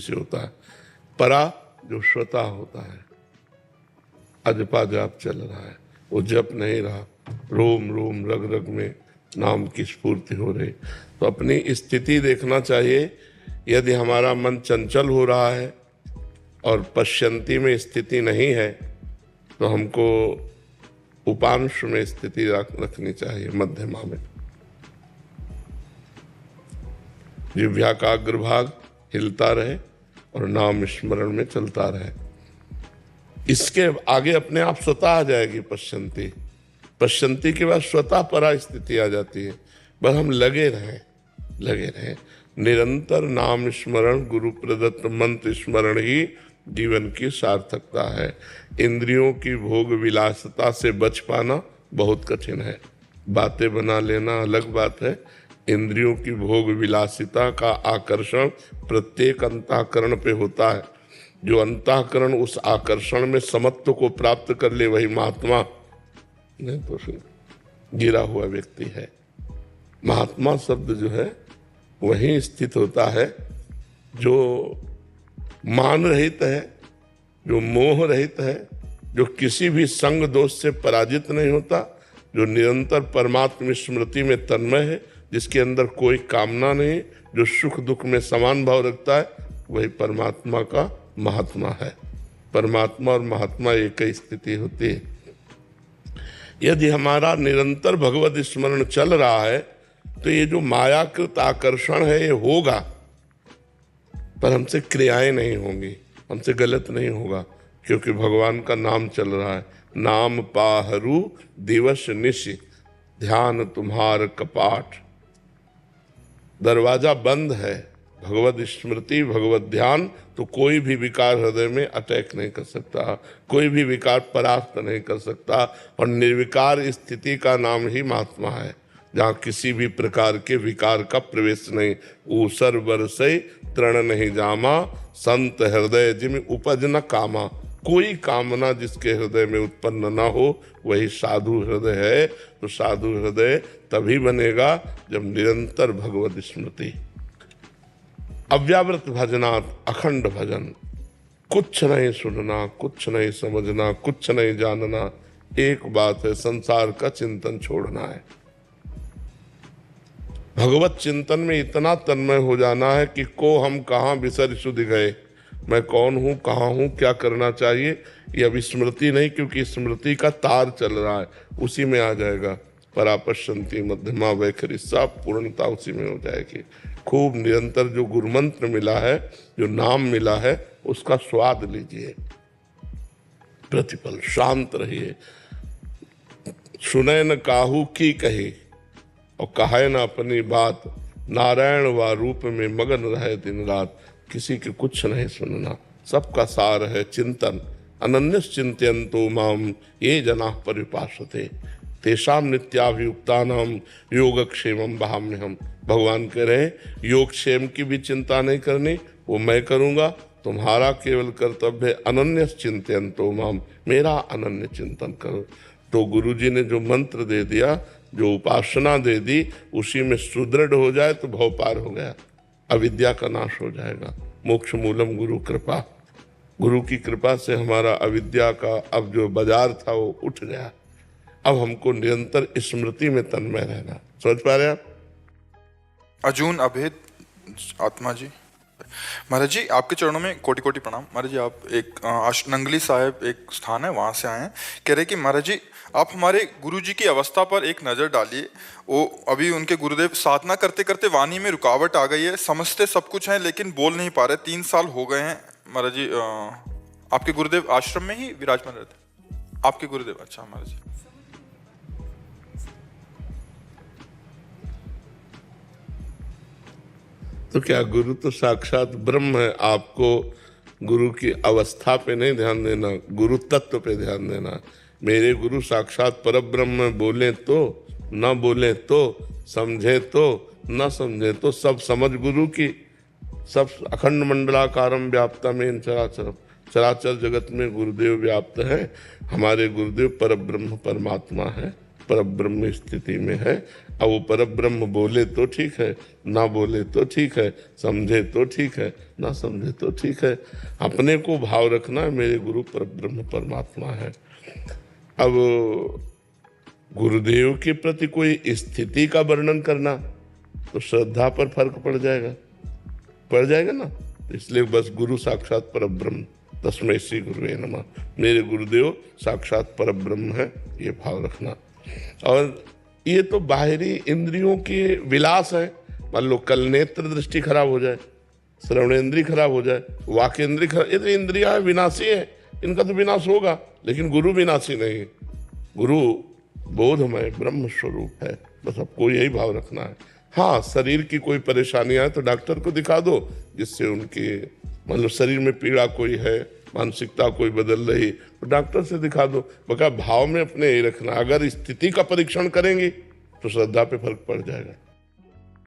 से होता है। परा जो स्वतः होता है, अजपा जाप चल रहा है, वो जप नहीं रहा, रोम रोम रग रग में नाम की स्फूर्ति हो रही। तो अपनी स्थिति देखना चाहिए। यदि हमारा मन चंचल हो रहा है और पश्यंती में स्थिति नहीं है तो हमको उपांश में स्थिति रखनी चाहिए, मध्यमा में। जिह्वा का अग्रभाग हिलता रहे और नाम स्मरण में चलता रहे। इसके आगे अपने आप स्वतः आ जाएगी पश्यंती। पश्यंती के बाद स्वतः परा स्थिति आ जाती है। बस हम लगे रहें। निरंतर नाम स्मरण, गुरु प्रदत्त मंत्र स्मरण ही जीवन की सार्थकता है। इंद्रियों की भोग विलासता से बच पाना बहुत कठिन है। बातें बना लेना अलग बात है। इंद्रियों की भोग विलासिता का आकर्षण प्रत्येक अंतःकरण पे होता है। जो अंतःकरण उस आकर्षण में समत्व को प्राप्त कर ले वही महात्मा, नहीं तो फिर गिरा हुआ व्यक्ति है। महात्मा शब्द जो है वही स्थित होता है जो मान रहित है, जो मोह रहित है, जो किसी भी संग दोष से पराजित नहीं होता, जो निरंतर परमात्म स्मृति में तन्मय है, जिसके अंदर कोई कामना नहीं, जो सुख दुख में समान भाव रखता है, वही परमात्मा का महात्मा है। परमात्मा और महात्मा एक ही स्थिति होती है। यदि हमारा निरंतर भगवत स्मरण चल रहा है तो ये जो मायाकृत आकर्षण है ये होगा, पर हमसे क्रियाएं नहीं होंगी, हमसे गलत नहीं होगा, क्योंकि भगवान का नाम चल रहा है। नाम पाहरू दिवस निशि, ध्यान तुम्हार कपाट। दरवाजा बंद है, भगवत स्मृति भगवत ध्यान, तो कोई भी विकार हृदय में अटैक नहीं कर सकता, कोई भी विकार परास्त नहीं कर सकता। और निर्विकार स्थिति का नाम ही महात्मा है, जहाँ किसी भी प्रकार के विकार का प्रवेश नहीं। ऊसर बरसई तृण नहीं जामा, संत हृदय जिम उपज न कामा। कोई कामना जिसके हृदय में उत्पन्न न हो वही साधु हृदय है। तो साधु हृदय तभी बनेगा जब निरंतर भगवत स्मृति, अव्यावृत भजनात् अखंड भजन, कुछ नहीं सुनना, कुछ नहीं समझना, कुछ नहीं जानना, एक बात है, संसार का चिंतन छोड़ना है। भगवत चिंतन में इतना तन्मय हो जाना है कि को हम कहाँ बिसर सुध गए, मैं कौन हूँ, कहाँ हूँ, क्या करना चाहिए, ये अभी स्मृति नहीं, क्योंकि स्मृति का तार चल रहा है, उसी में आ जाएगा। परापश्यंती मध्यमा वैखरी, सब पूर्णता उसी में हो जाएगी। खूब निरंतर जो गुरु मंत्र मिला है, जो नाम मिला है, उसका स्वाद लीजिए, प्रतिपल शांत रहिए। सुने न काहू की कही और कहे न अपनी बात, नारायण व रूप में मगन रहे दिन रात। किसी के कुछ नहीं सुनना, सबका सार है चिंतन। अनन्य चिंतयन्तो माम ये जना परिपासते, तेषाम नित्याभियुक्तानाम योगक्षेमम वहाम्यहम्। भगवान कह रहे हैं योगक्षेम की भी चिंता नहीं करनी, वो मैं करूँगा। तुम्हारा केवल कर्तव्य अनन्य चिंतयन्तो माम, मेरा अनन्य चिंतन करो। तो गुरु जी ने जो मंत्र दे दिया, जो उपासना दे दी, उसी में सुदृढ़ हो जाए तो भव पार हो गया, अविद्या का नाश हो जाएगा। मोक्ष मूलम गुरु कृपा, गुरु की कृपा से हमारा अविद्या का अब जो बाजार था वो उठ गया। अब हमको निरंतर स्मृति में तन्मय रहना। समझ पा रहे आप? अर्जुन अभेद आत्मा जी, महाराज जी आपके चरणों में कोटि कोटि प्रणाम। महाराज जी आप एक नंगली साहिब एक स्थान है वहाँ से आए हैं, कह रहे कि महाराज जी आप हमारे गुरु जी की अवस्था पर एक नज़र डालिए। वो अभी उनके गुरुदेव साधना करते करते वाणी में रुकावट आ गई है, समझते सब कुछ हैं लेकिन बोल नहीं पा रहे। 3 साल हो गए हैं महाराज जी। आपके गुरुदेव आश्रम में ही विराजमान रहते? आपके गुरुदेव, अच्छा महाराज जी। तो क्या गुरु तो साक्षात ब्रह्म है। आपको गुरु की अवस्था पे नहीं ध्यान देना, गुरु तत्व पे ध्यान देना। मेरे गुरु साक्षात परब्रह्म, बोले तो न बोले तो, समझे तो न समझे तो, सब समझ गुरु की। सब अखंड मंडलाकारम व्याप्ता में चराचर, चराचर जगत में गुरुदेव व्याप्त है। हमारे गुरुदेव परब्रह्म परमात्मा है, परब्रह्म स्थिति में है। अब वो परब्रह्म बोले तो ठीक है, ना बोले तो ठीक है, समझे तो ठीक है, ना समझे तो ठीक है। अपने को भाव रखना है मेरे गुरु परब्रह्म परमात्मा है। अब गुरुदेव के प्रति कोई स्थिति का वर्णन करना तो श्रद्धा पर फर्क पड़ जाएगा ना। इसलिए बस गुरु साक्षात परब्रह्म, तस्मै श्री गुरुवे नमः, मेरे गुरुदेव साक्षात परब्रह्म है, ये भाव रखना। और ये तो बाहरी इंद्रियों के विलास है। मान लो कल नेत्र दृष्टि खराब हो जाए, श्रवणेंद्रिय खराब हो जाए, वाक इंद्रिय खराब, ये तो इंद्रिया विनाशी है, इनका तो विनाश होगा। लेकिन गुरु विनाशी नहीं है, गुरु बोधमय ब्रह्म स्वरूप है। बस आपको यही भाव रखना है। हाँ, शरीर की कोई परेशानी आए तो डॉक्टर को दिखा दो, जिससे उनकी मान लो शरीर में पीड़ा कोई है, मानसिकता कोई बदल रही, तो डॉक्टर से दिखा दो। बका भाव में अपने यही रखना। अगर स्थिति का परीक्षण करेंगे तो श्रद्धा पे फर्क पड़ जाएगा।